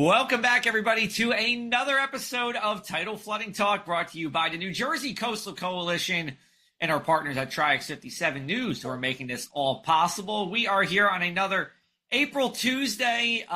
Welcome back, everybody, to another episode of Tidal Flooding Talk, brought to you by the New Jersey Coastal Coalition and our partners at Tri-X 57 News, who are making this all possible. We are here on another April Tuesday.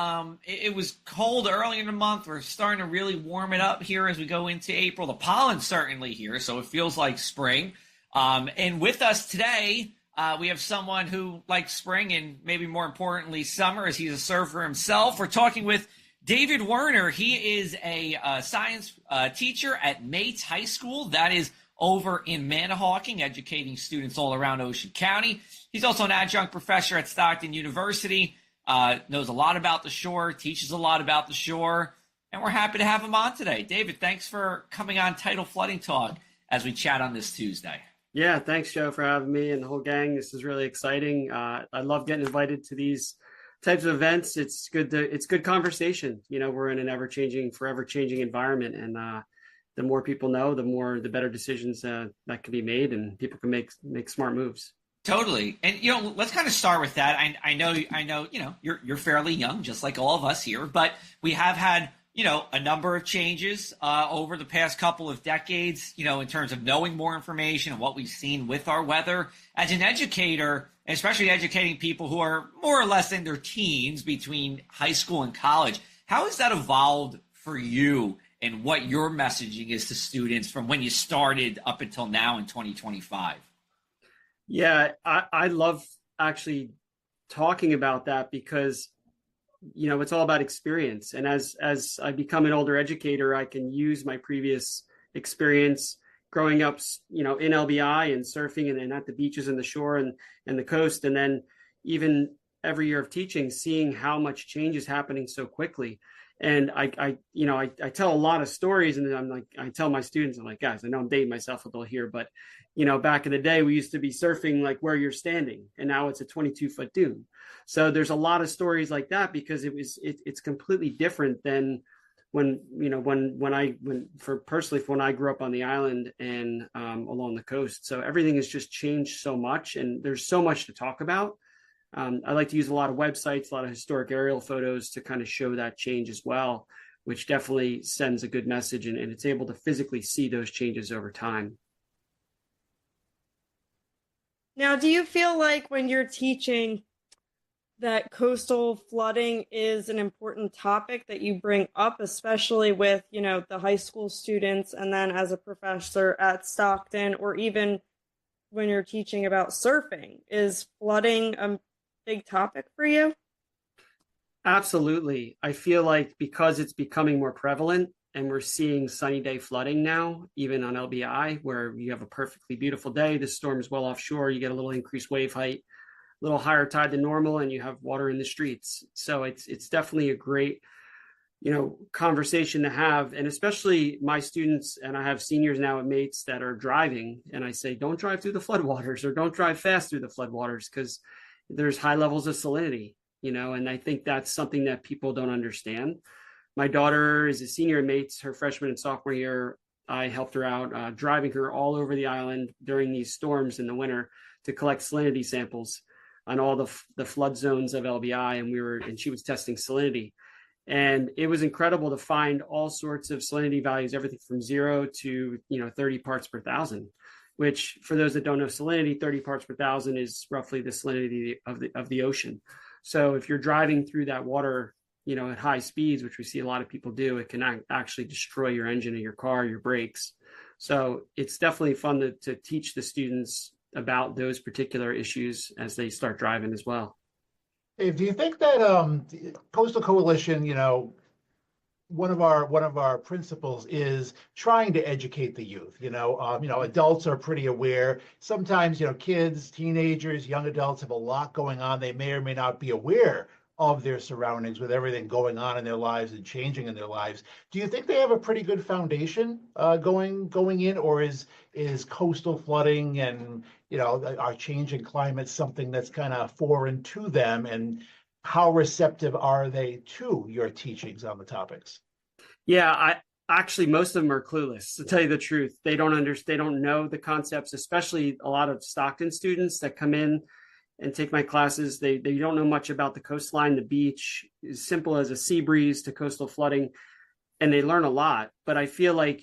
It was cold early in the month. We're starting to really warm it up here as we go into April. The pollen's certainly here, so it feels like spring. And with us today, we have someone who likes spring and maybe more importantly summer, as he's a surfer himself. We're talking with David Werner. He is a science teacher at Mates High School. That is over in Manahawkin, educating students all around Ocean County. He's also an adjunct professor at Stockton University, knows a lot about the shore, teaches a lot about the shore, and we're happy to have him on today. David, thanks for coming on Tidal Flooding Talk as we chat on this Tuesday. Yeah, thanks, Joe, for having me and the whole gang. This is really exciting. I love getting invited to these types of events. It's good conversation. You know, we're in an forever changing environment, and the more people know, the better decisions that can be made, and people can make smart moves. Totally. And let's kind of start with that. I know you're fairly young, just like all of us here, but we have had a number of changes over the past couple of decades, in terms of knowing more information and what we've seen with our weather. As an educator, especially educating people who are more or less in their teens between high school and college, how has that evolved for you and what your messaging is to students from when you started up until now in 2025? Yeah, I love actually talking about that because it's all about experience. And as I become an older educator, I can use my previous experience growing up, in LBI and surfing and at the beaches and the shore and the coast. And then even every year of teaching, seeing how much change is happening so quickly. And I tell a lot of stories, and I tell my students, I'm like, guys, I know I'm dating myself a little here, but back in the day, we used to be surfing like where you're standing, and now it's a 22-foot dune. So there's a lot of stories like that because it's completely different than when I grew up on the island and along the coast. So everything has just changed so much, and there's so much to talk about. I like to use a lot of websites, a lot of historic aerial photos to kind of show that change as well, which definitely sends a good message, and it's able to physically see those changes over time. Now, do you feel like when you're teaching that coastal flooding is an important topic that you bring up, especially with, the high school students, and then as a professor at Stockton, or even when you're teaching about surfing? Is flooding a big topic for you? Absolutely. I feel like because it's becoming more prevalent and we're seeing sunny day flooding now, even on LBI, where you have a perfectly beautiful day, the storm is well offshore, you get a little increased wave height, a little higher tide than normal, and you have water in the streets. So it's definitely a great, conversation to have. And especially my students, and I have seniors now at Mates that are driving, and I say, don't drive through the floodwaters or don't drive fast through the floodwaters because there's high levels of salinity, and I think that's something that people don't understand. My daughter is a senior at Mates, her freshman and sophomore year. I helped her out driving her all over the island during these storms in the winter to collect salinity samples on all the flood zones of LBI. And she was testing salinity. And it was incredible to find all sorts of salinity values, everything from 0 to 30 parts per thousand, which, for those that don't know salinity, 30 parts per thousand is roughly the salinity of the ocean. So if you're driving through that water, at high speeds, which we see a lot of people do, it can actually destroy your engine of your car, your brakes. So it's definitely fun to teach the students about those particular issues as they start driving as well. Dave, do you think that the Coastal Coalition, one of our principles is trying to educate the youth? Adults are pretty aware. Sometimes, kids, teenagers, young adults have a lot going on. They may or may not be aware of their surroundings with everything going on in their lives and changing in their lives. Do you think they have a pretty good foundation going in, or is coastal flooding and our changing climate something that's kind of foreign to them? And how receptive are they to your teachings on the topics? Yeah, actually most of them are clueless, to tell you the truth. They don't know the concepts, especially a lot of Stockton students that come in and take my classes, they don't know much about the coastline, the beach, as simple as a sea breeze to coastal flooding, and they learn a lot. But I feel like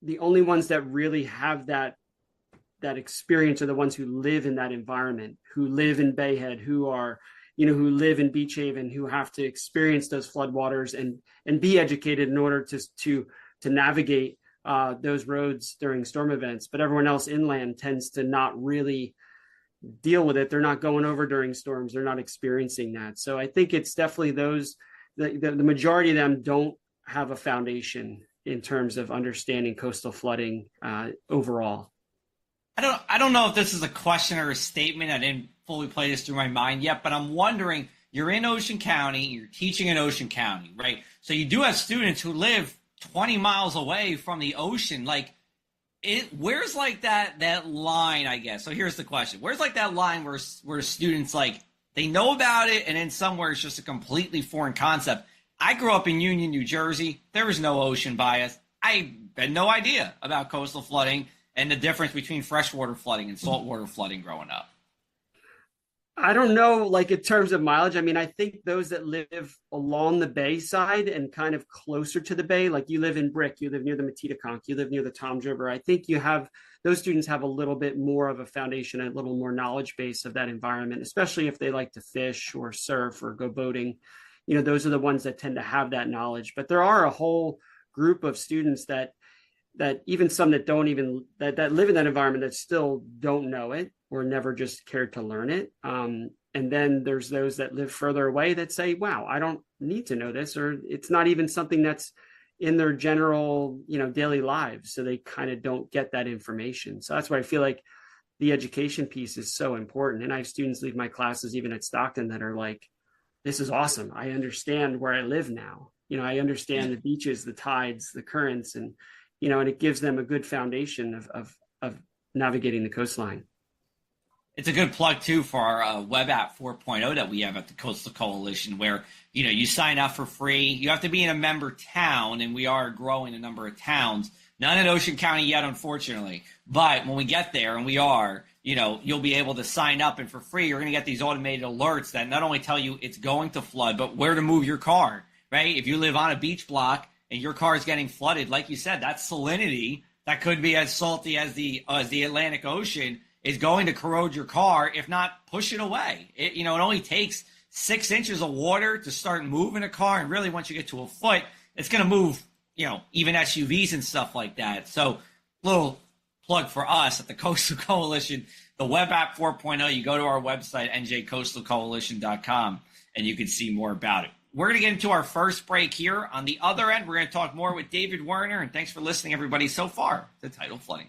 the only ones that really have that experience are the ones who live in that environment, who live in Bayhead, who are, who live in Beach Haven, who have to experience those floodwaters and be educated in order to navigate those roads during storm events. But everyone else inland tends to not really deal with it. They're not going over during storms. They're not experiencing that. So I think it's definitely those, the majority of them don't have a foundation in terms of understanding coastal flooding overall. I don't know if this is a question or a statement. I didn't fully play this through my mind yet, but I'm wondering, you're in Ocean County, you're teaching in Ocean County, right? So you do have students who live 20 miles away from the ocean. Like, where's like that line, I guess? So here's the question. Where's like that line where students, like, they know about it and then somewhere it's just a completely foreign concept? I grew up in Union, New Jersey. There was no ocean bias. I had no idea about coastal flooding and the difference between freshwater flooding and saltwater flooding growing up. I don't know, like in terms of mileage. I mean, I think those that live along the bay side and kind of closer to the bay, like you live in Brick, you live near the Matitaconk, you live near the Toms River. I think those students have a little bit more of a foundation, a little more knowledge base of that environment, especially if they like to fish or surf or go boating. Those are the ones that tend to have that knowledge. But there are a whole group of students that even some that don't even that live in that environment that still don't know it or never just cared to learn it. And then there's those that live further away that say, wow, I don't need to know this, or it's not even something that's in their general, daily lives. So they kind of don't get that information. So that's why I feel like the education piece is so important. And I have students leave my classes, even at Stockton, that are like, this is awesome. I understand where I live now. I understand the beaches, the tides, the currents, and it gives them a good foundation of navigating the coastline. It's a good plug, too, for our web app 4.0 that we have at the Coastal Coalition, where, you sign up for free. You have to be in a member town, and we are growing a number of towns. None in Ocean County yet, unfortunately. But when we get there, and we are, you'll be able to sign up, and for free, you're going to get these automated alerts that not only tell you it's going to flood, but where to move your car, right? If you live on a beach block and your car is getting flooded, like you said, that salinity that could be as salty as the Atlantic Ocean is going to corrode your car, if not push it away. It only takes 6 inches of water to start moving a car, and really once you get to a foot, it's going to move, even SUVs and stuff like that. So, little plug for us at the Coastal Coalition, the web app 4.0. You go to our website, njcoastalcoalition.com, and you can see more about it. We're going to get into our first break here. On the other end, we're going to talk more with David Werner, and thanks for listening, everybody, so far to Tidal Flooding.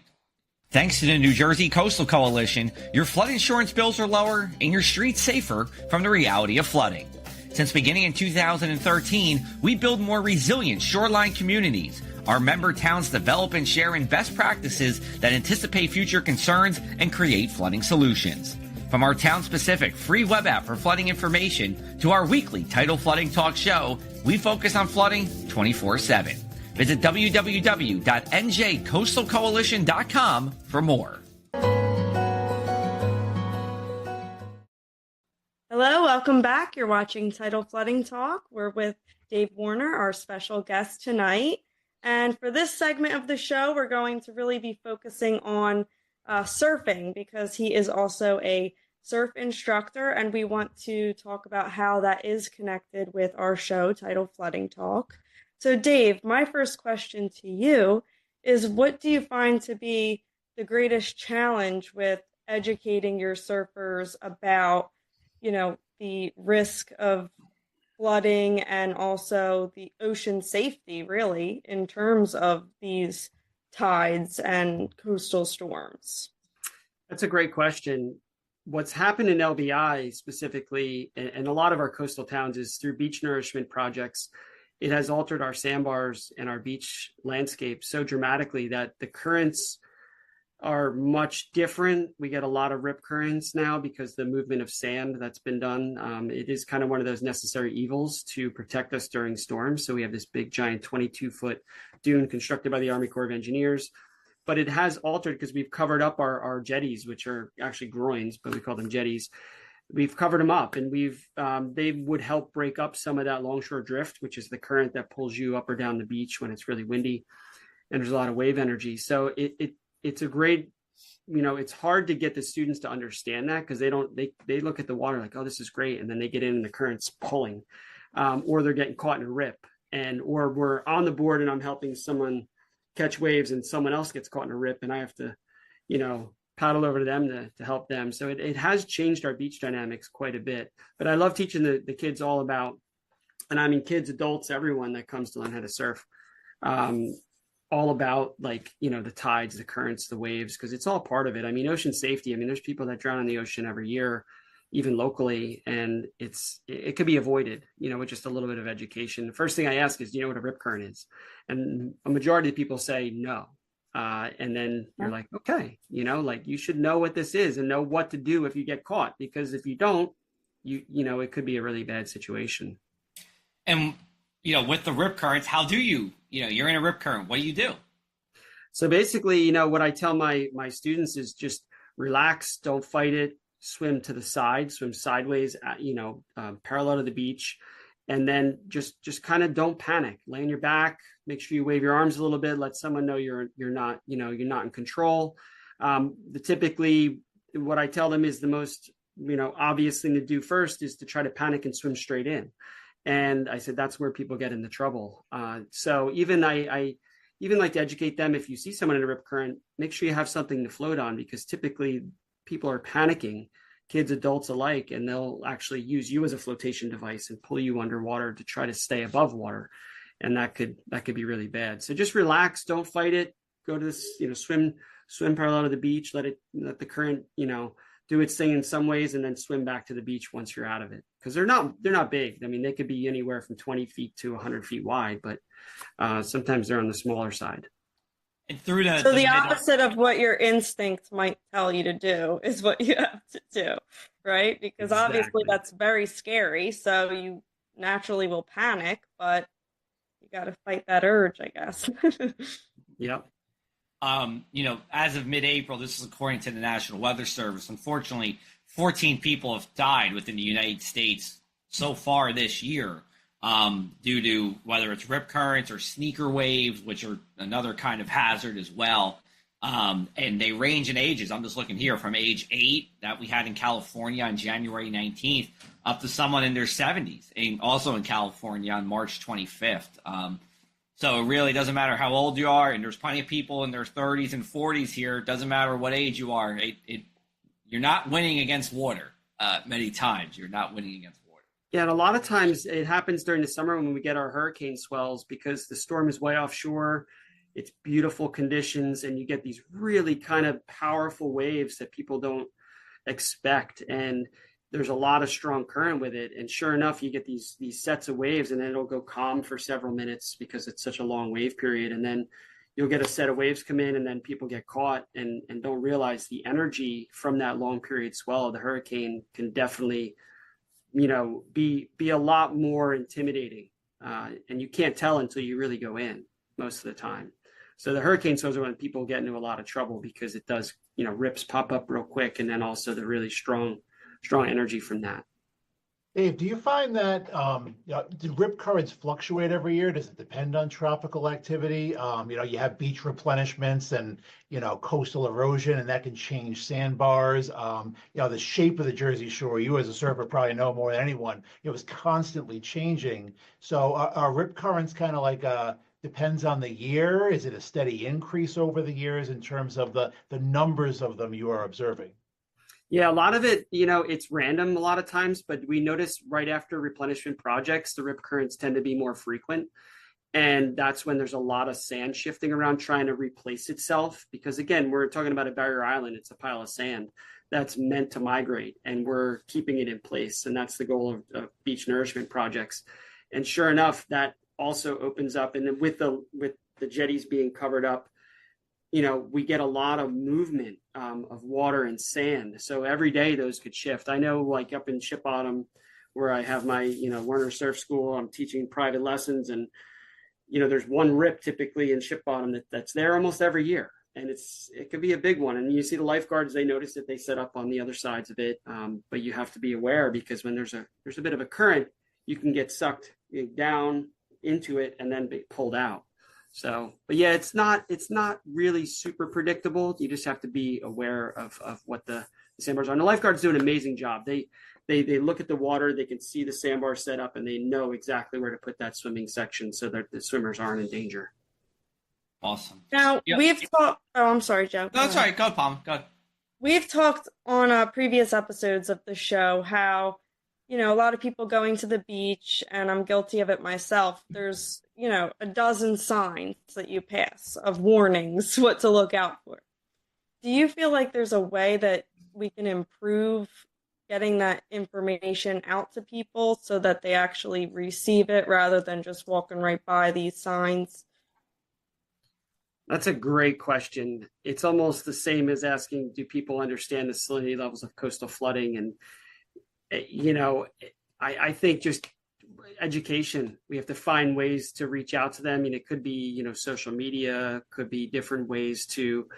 Thanks to the New Jersey Coastal Coalition, your flood insurance bills are lower and your streets safer from the reality of flooding. Since beginning in 2013, we build more resilient shoreline communities. Our member towns develop and share in best practices that anticipate future concerns and create flooding solutions. From our town-specific free web app for flooding information to our weekly Tidal Flooding Talk show, we focus on flooding 24/7. Visit www.njcoastalcoalition.com for more. Hello, welcome back. You're watching Tidal Flooding Talk. We're with Dave Werner, our special guest tonight. And for this segment of the show, we're going to really be focusing on surfing, because he is also a surf instructor, and we want to talk about how that is connected with our show, Tidal Flooding Talk. So Dave, my first question to you is, what do you find to be the greatest challenge with educating your surfers about, the risk of flooding and also the ocean safety, really, in terms of these tides and coastal storms? That's a great question. What's happened in LBI specifically, and a lot of our coastal towns, is through beach nourishment projects. It has altered our sandbars and our beach landscape so dramatically that the currents are much different. We get a lot of rip currents now because the movement of sand that's been done. It is kind of one of those necessary evils to protect us during storms. So we have this big, giant 22-foot dune constructed by the Army Corps of Engineers. But it has altered because we've covered up our jetties, which are actually groins, but we call them jetties. we've covered them up, and they would help break up some of that longshore drift, which is the current that pulls you up or down the beach when it's really windy and there's a lot of wave energy. So it's a great, it's hard to get the students to understand that, because they look at the water like, oh, this is great, and then they get in and the current's pulling, or they're getting caught in a rip, or we're on the board and I'm helping someone catch waves and someone else gets caught in a rip and I have to, paddle over to them to help them. So it has changed our beach dynamics quite a bit. But I love teaching the kids all about, and I mean kids, adults, everyone that comes to learn how to surf, all about the tides, the currents, the waves, because it's all part of it. I mean, ocean safety. I mean, there's people that drown in the ocean every year, even locally, and it could be avoided, with just a little bit of education. The first thing I ask is, do you know what a rip current is? And a majority of people say no. And then you're like, okay, you should know what this is and know what to do if you get caught, because if you don't, it could be a really bad situation. And, with the rip currents, how do you're in a rip current, what do you do? So basically, what I tell my students is just relax, don't fight it, swim to the side, swim sideways, parallel to the beach. And then just kind of don't panic, lay on your back, make sure you wave your arms a little bit, let someone know you're not in control. Typically what I tell them is the most, obvious thing to do first is to try to panic and swim straight in. And I said, that's where people get into trouble. So even I even like to educate them, if you see someone in a rip current, make sure you have something to float on, because typically people are panicking, kids, adults alike, and they'll actually use you as a flotation device and pull you underwater to try to stay above water. And that could be really bad. So just relax, don't fight it, go to this, swim parallel to the beach, let the current, do its thing in some ways, and then swim back to the beach once you're out of it. Because they're not big. I mean, they could be anywhere from 20 feet to 100 feet wide, but sometimes they're on the smaller side. And through the opposite of what your instinct might tell you to do is what you have to do, right? Because Obviously that's very scary. So you naturally will panic, but you got to fight that urge, I guess. Yep. As of mid-April, this is according to the National Weather Service, unfortunately, 14 people have died within the United States so far this year, due to whether it's rip currents or sneaker waves, which are another kind of hazard as well. And they range in ages. I'm just looking here from age 8 that we had in California on January 19th up to someone in their 70s, and also in California on March 25th. So it really doesn't matter how old you are, and there's plenty of people in their 30s and 40s here. It doesn't matter what age you are. You're not winning against water many times. You're not winning against water. Yeah, and a lot of times it happens during the summer when we get our hurricane swells, because the storm is way offshore. It's beautiful conditions, and you get these really kind of powerful waves that people don't expect. And there's a lot of strong current with it. And sure enough, you get these sets of waves, and then it'll go calm for several minutes because it's such a long wave period. And then you'll get a set of waves come in, and then people get caught and don't realize the energy from that long period swell of the hurricane can definitely, be a lot more intimidating. And you can't tell until you really go in most of the time. So the hurricane swells are when people get into a lot of trouble, because it does, rips pop up real quick. And then also the really strong energy from that. Dave, do you find that do rip currents fluctuate every year? Does it depend on tropical activity? You have beach replenishments and coastal erosion, and that can change sandbars. The shape of the Jersey Shore, you as a surfer probably know more than anyone. It was constantly changing. So are rip currents kind of like depends on the year? Is it a steady increase over the years in terms of the numbers of them you are observing? Yeah, a lot of it, it's random a lot of times, but we notice right after replenishment projects, the rip currents tend to be more frequent. And that's when there's a lot of sand shifting around trying to replace itself. Because again, we're talking about a barrier island. It's a pile of sand that's meant to migrate, and we're keeping it in place. And that's the goal of beach nourishment projects. And sure enough, that also opens up. And then with the jetties being covered up, we get a lot of movement of water and sand. So every day those could shift. I know, like up in Ship Bottom, where I have my, Werner Surf School, I'm teaching private lessons, and, there's one rip typically in Ship Bottom that's there almost every year. and it could be a big one. And you see the lifeguards, they notice that they set up on the other sides of it. But you have to be aware, because when there's a bit of a current, you can get sucked down into it and then be pulled out. So, but yeah, it's not really super predictable. You just have to be aware of what the sandbars are. And the lifeguards do an amazing job. They look at the water, they can see the sandbar set up, and they know exactly where to put that swimming section so that the swimmers aren't in danger. Awesome. Now, we've talked. Oh, I'm sorry, Joe. No, that's all right. Go, Palm. Go. We've talked on previous episodes of the show how, a lot of people going to the beach, and I'm guilty of it myself. There's, a dozen signs that you pass of warnings, what to look out for. Do you feel like there's a way that we can improve getting that information out to people so that they actually receive it rather than just walking right by these signs? That's a great question. It's almost the same as asking, do people understand the salinity levels of coastal flooding? And, I think just education, we have to find ways to reach out to them. It could be, social media, could be different ways to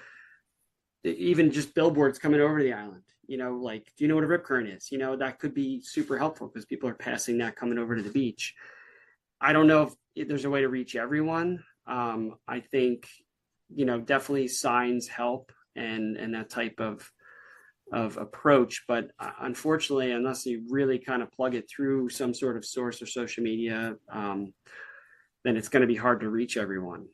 even just billboards coming over the island. Like, do you know what a rip current is? That could be super helpful because people are passing that coming over to the beach. I don't know if there's a way to reach everyone. I think, definitely signs help and that type of approach. But unfortunately, unless you really kind of plug it through some sort of source or social media, then it's going to be hard to reach everyone.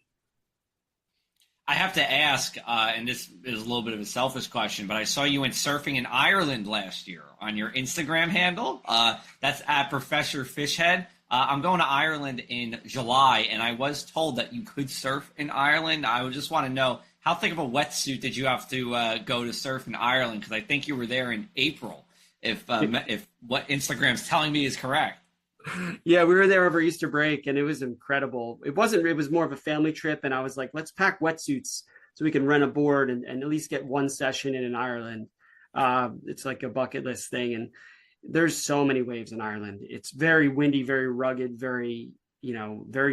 I have to ask, and this is a little bit of a selfish question, but I saw you went surfing in Ireland last year on your Instagram handle. That's at Professor Fishhead. I'm going to Ireland in July, and I was told that you could surf in Ireland. I would just want to know, how thick of a wetsuit did you have to go to surf in Ireland? Because I think you were there in April, if what Instagram's telling me is correct. Yeah, we were there over Easter break, and it was incredible. It was more of a family trip, and I was like, let's pack wetsuits so we can rent a board and at least get one session in Ireland. It's like a bucket list thing, and there's so many waves in Ireland. It's very windy, very rugged, very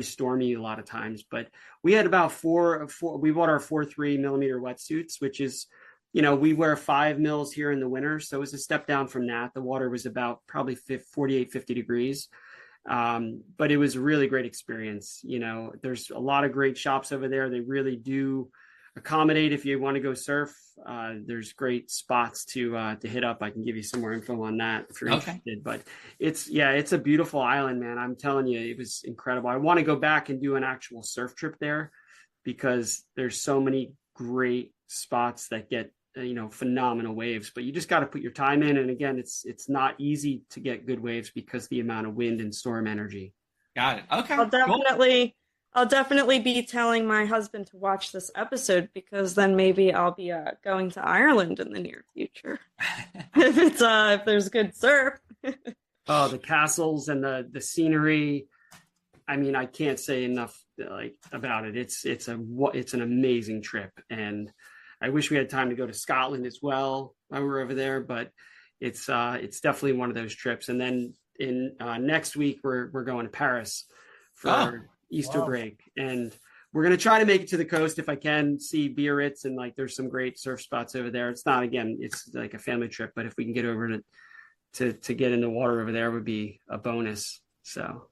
stormy a lot of times. But we had about we bought our 4.3 millimeter wetsuits, which is, we wear 5 mils here in the winter. So it was a step down from that. The water was about probably 48, 50 degrees. But it was a really great experience. There's a lot of great shops over there. They really do accommodate if you want to go surf. There's great spots to hit up. I can give you some more info on that if you're interested. But it's a beautiful island, man. I'm telling you, it was incredible. I want to go back and do an actual surf trip there because there's so many great spots that get phenomenal waves. But you just got to put your time in. And again, it's not easy to get good waves because the amount of wind and storm energy. Got it. Okay. I'll definitely be telling my husband to watch this episode because then maybe I'll be going to Ireland in the near future if there's good surf. Oh, the castles and the scenery. I mean, I can't say enough about it. It's an amazing trip, and I wish we had time to go to Scotland as well while we were over there. But it's definitely one of those trips. And then in next week we're going to Paris for Easter break, and we're going to try to make it to the coast if I can, see Biarritz, and there's some great surf spots over there. It's like a family trip, but if we can get over to get in the water over there would be a bonus. So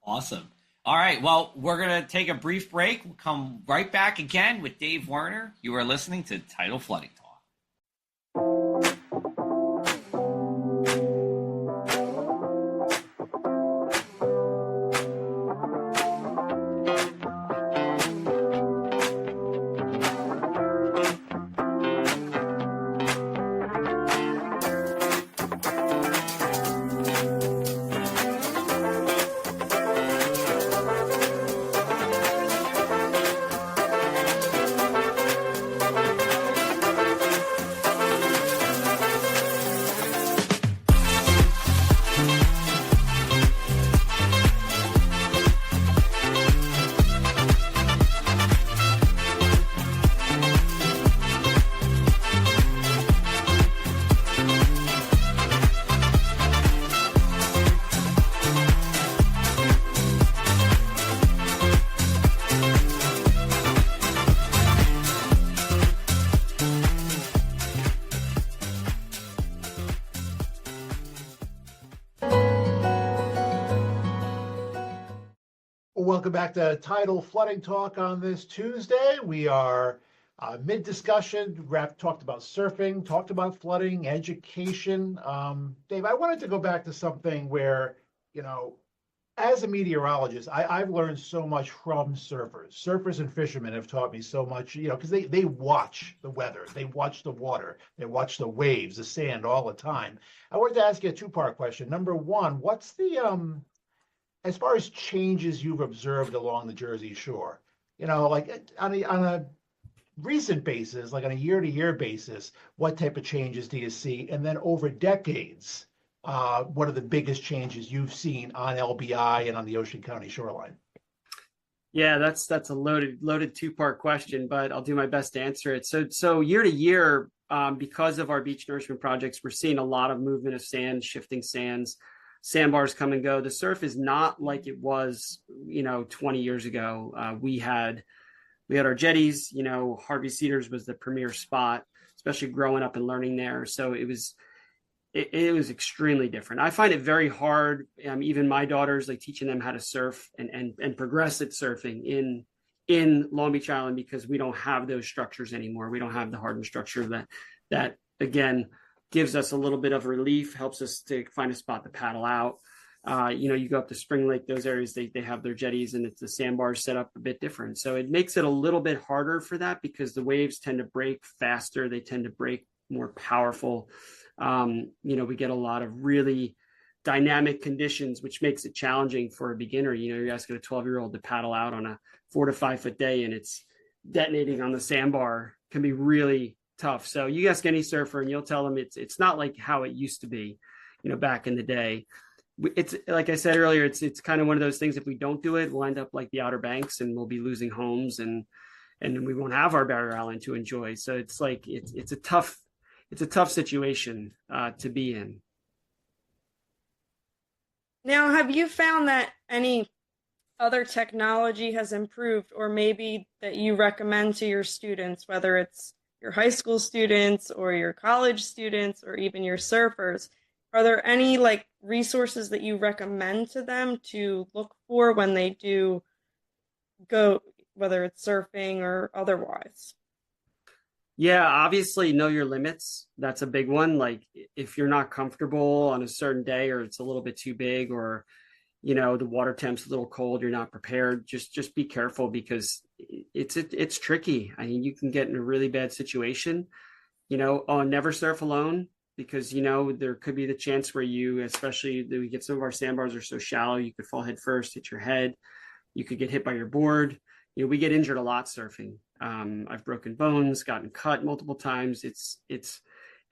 awesome. All right, well, we're going to take a brief break. We'll come right back again with Dave Werner. You are listening to Tidal Flooding Talk. welcome back to Tidal Flooding Talk on this Tuesday. We are mid-discussion, talked about surfing, talked about flooding, education. Dave, I wanted to go back to something where, as a meteorologist, I've learned so much from surfers. Surfers and fishermen have taught me so much, because they watch the weather, they watch the water, they watch the waves, the sand all the time. I wanted to ask you a two-part question. Number one, what's the as far as changes you've observed along the Jersey Shore, like on a recent basis, like on a year-to-year basis, what type of changes do you see? And then over decades, what are the biggest changes you've seen on LBI and on the Ocean County shoreline? Yeah, that's a loaded two-part question, but I'll do my best to answer it. So year to year, because of our beach nourishment projects, we're seeing a lot of movement of sand, shifting sands. Sandbars come and go. The surf is not like it was, 20 years ago. We had our jetties. Harvey Cedars was the premier spot, especially growing up and learning there. So it was extremely different. I find it very hard. Even my daughters, like teaching them how to surf and progress at surfing in Long Beach Island, because we don't have those structures anymore. We don't have the hardened structure that again gives us a little bit of relief, helps us to find a spot to paddle out. You go up to Spring Lake, those areas, they have their jetties and it's the sandbars set up a bit different. So it makes it a little bit harder for that because the waves tend to break faster. They tend to break more powerful. We get a lot of really dynamic conditions, which makes it challenging for a beginner. You're asking a 12-year-old to paddle out on a 4 to 5 foot day and it's detonating on the sandbar can be really tough. So you ask any surfer and you'll tell them it's not like how it used to be, back in the day. It's like I said earlier, it's kind of one of those things. If we don't do it, we'll end up like the Outer Banks and we'll be losing homes and we won't have our barrier island to enjoy. So it's like it's a tough situation to be in. Now, have you found that any other technology has improved, or maybe that you recommend to your students, whether it's your high school students or your college students or even your surfers? Are there any resources that you recommend to them to look for when they do go, whether it's surfing or otherwise? Yeah, obviously know your limits. That's a big one. Like if you're not comfortable on a certain day or it's a little bit too big or, the water temp's a little cold, you're not prepared, just be careful because it's tricky. I mean, you can get in a really bad situation, never surf alone because, there could be the chance where especially we get some of our sandbars are so shallow, you could fall head first, hit your head. You could get hit by your board. We get injured a lot surfing. I've broken bones, gotten cut multiple times.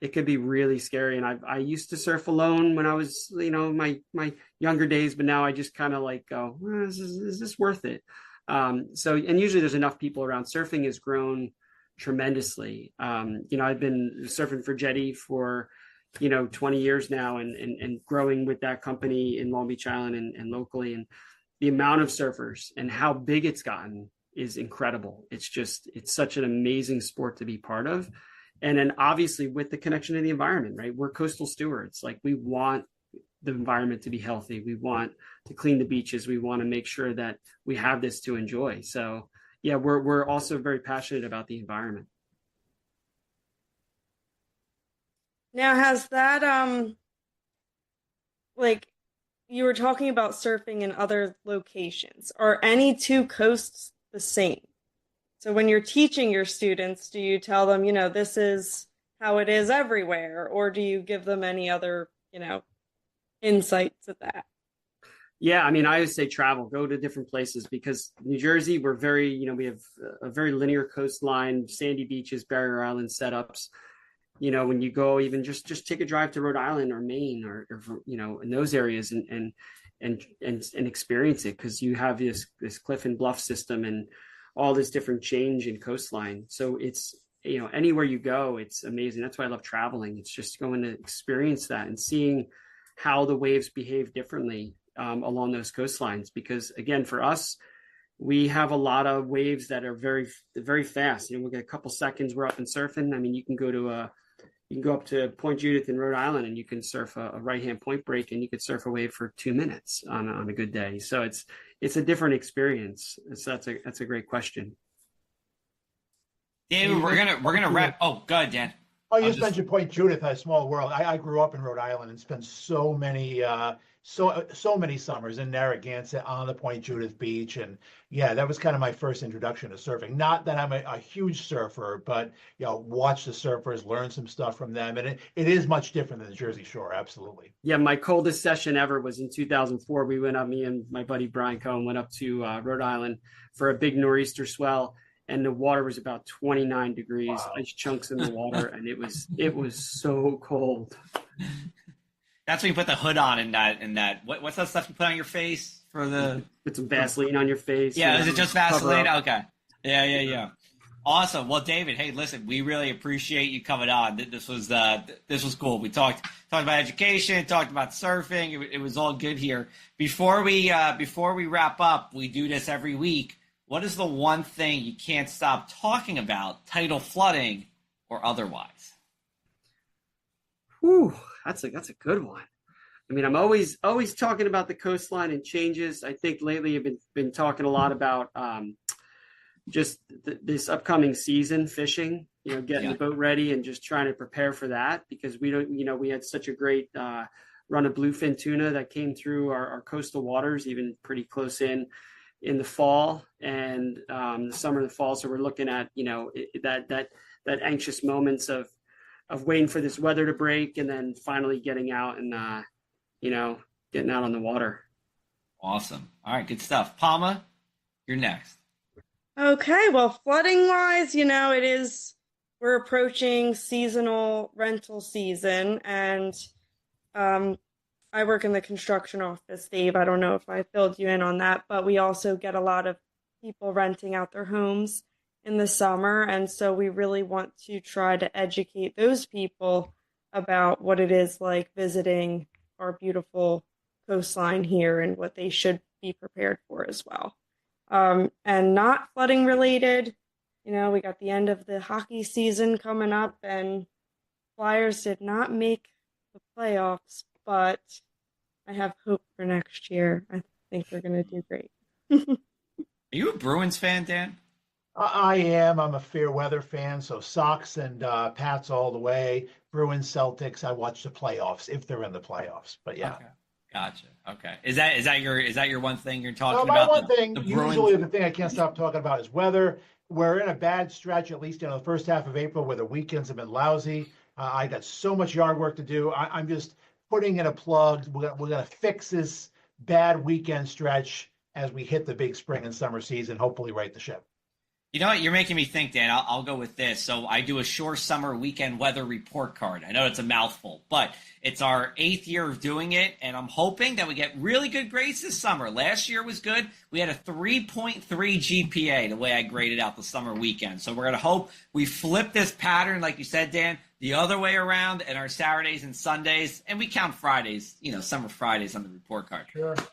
It could be really scary. And I used to surf alone when I was, my younger days, but now I just kind of go, is this worth it? And usually there's enough people around. Surfing has grown tremendously. I've been surfing for Jetty for, 20 years now and growing with that company in Long Beach Island and locally. And the amount of surfers and how big it's gotten is incredible. It's such an amazing sport to be part of. And then obviously with the connection to the environment, right? We're coastal stewards. We want the environment to be healthy. We want to clean the beaches. We want to make sure that we have this to enjoy. So yeah, we're also very passionate about the environment. Now, has that, you were talking about surfing in other locations. Are any two coasts the same? So when you're teaching your students, do you tell them, this is how it is everywhere? Or do you give them any other, insights at that? Yeah, I mean, I always say travel, go to different places because New Jersey, we're very, we have a very linear coastline, sandy beaches, barrier island setups. When you go, even just take a drive to Rhode Island or Maine or in those areas and experience it because you have this cliff and bluff system and all this different change in coastline. So it's, anywhere you go, it's amazing. That's why I love traveling. It's just going to experience that and seeing how the waves behave differently along those coastlines. Because again, for us, we have a lot of waves that are very, very fast. We'll get a couple seconds, we're up and surfing. I mean, you can go to you can go up to Point Judith in Rhode Island and you can surf a right-hand point break, and you could surf a wave for 2 minutes on a good day. So it's a different experience. So that's a great question. David, we're gonna wrap. Oh, go ahead, Dan. Oh, you just mentioned Point Judith, a small world. I grew up in Rhode Island and spent so many summers in Narragansett on the Point Judith beach, and yeah, that was kind of my first introduction to surfing. Not that I'm a huge surfer, but watch the surfers, learn some stuff from them, and it is much different than the Jersey Shore. Absolutely. Yeah, my coldest session ever was in 2004. We went up, me and my buddy Brian Cohen went up to Rhode Island for a big nor'easter swell. And the water was about 29 degrees, wow. Ice chunks in the water, and it was so cold. That's when you put the hood on and that. What's that stuff you put on your face for the? Put some Vaseline on your face. Yeah, is it just Vaseline? Okay. Yeah. Awesome. Well, David, hey, listen, we really appreciate you coming on. This was cool. We talked about education, talked about surfing. It was all good here. Before we wrap up, we do this every week. What is the one thing you can't stop talking about, tidal flooding or otherwise? Whew, that's a good one. I mean, I'm always talking about the coastline and changes. I think lately I've been talking a lot about just this upcoming season, fishing. Getting the boat ready and just trying to prepare for that, because we had such a great run of bluefin tuna that came through our coastal waters, even pretty close in the fall and the summer and the fall. So we're looking at, that anxious moments of waiting for this weather to break and then finally getting out and, getting out on the water. Awesome. All right. Good stuff. Palma, you're next. Okay. Well, flooding wise, we're approaching seasonal rental season, and, I work in the construction office, Dave. I don't know if I filled you in on that, but we also get a lot of people renting out their homes in the summer. And so we really want to try to educate those people about what it is like visiting our beautiful coastline here and what they should be prepared for as well. And not flooding related, we got the end of the hockey season coming up, and Flyers did not make the playoffs, but I have hope for next year. I think they're going to do great. Are you a Bruins fan, Dan? I am. I'm a fair weather fan, so Sox and Pats all the way. Bruins, Celtics. I watch the playoffs if they're in the playoffs. But yeah. Okay. Gotcha. Okay. Is that your one thing you're talking about? My one thing, usually the thing I can't stop talking about is weather. We're in a bad stretch, at least the first half of April, where the weekends have been lousy. I got so much yard work to do. I'm just putting in a plug. We're going to fix this bad weekend stretch as we hit the big spring and summer season, hopefully right the ship. You know what? You're making me think, Dan. I'll go with this. So I do a Shore Summer Weekend Weather Report Card. I know it's a mouthful, but it's our 8th year of doing it, and I'm hoping that we get really good grades this summer. Last year was good. We had a 3.3 GPA the way I graded out the summer weekend. So we're going to hope we flip this pattern, like you said, Dan, the other way around, and our Saturdays and Sundays, and we count Fridays, summer Fridays on the report card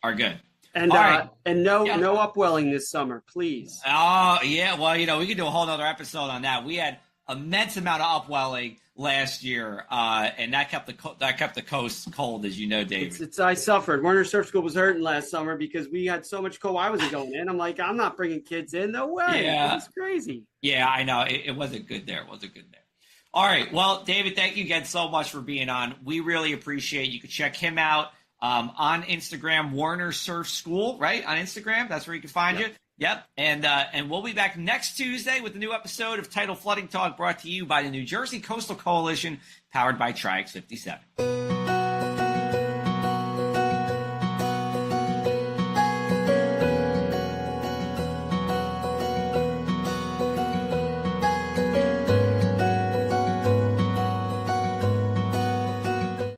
are good. And right. No upwelling this summer, please. Oh yeah, well we could do a whole other episode on that. We had immense amount of upwelling last year, and that kept the coast cold, as you know, David. I suffered. Werner Surf School was hurting last summer because we had so much cold. I wasn't going in. I'm like, I'm not bringing kids in. No way. Yeah. It was crazy. Yeah, I know. It wasn't good there. All right. Well, David, thank you again so much for being on. We really appreciate it. You can check him out on Instagram, Werner Surf School, right? On Instagram. That's where you can find you. Yep. And we'll be back next Tuesday with a new episode of Tidal Flooding Talk, brought to you by the New Jersey Coastal Coalition, powered by Tri-X 57.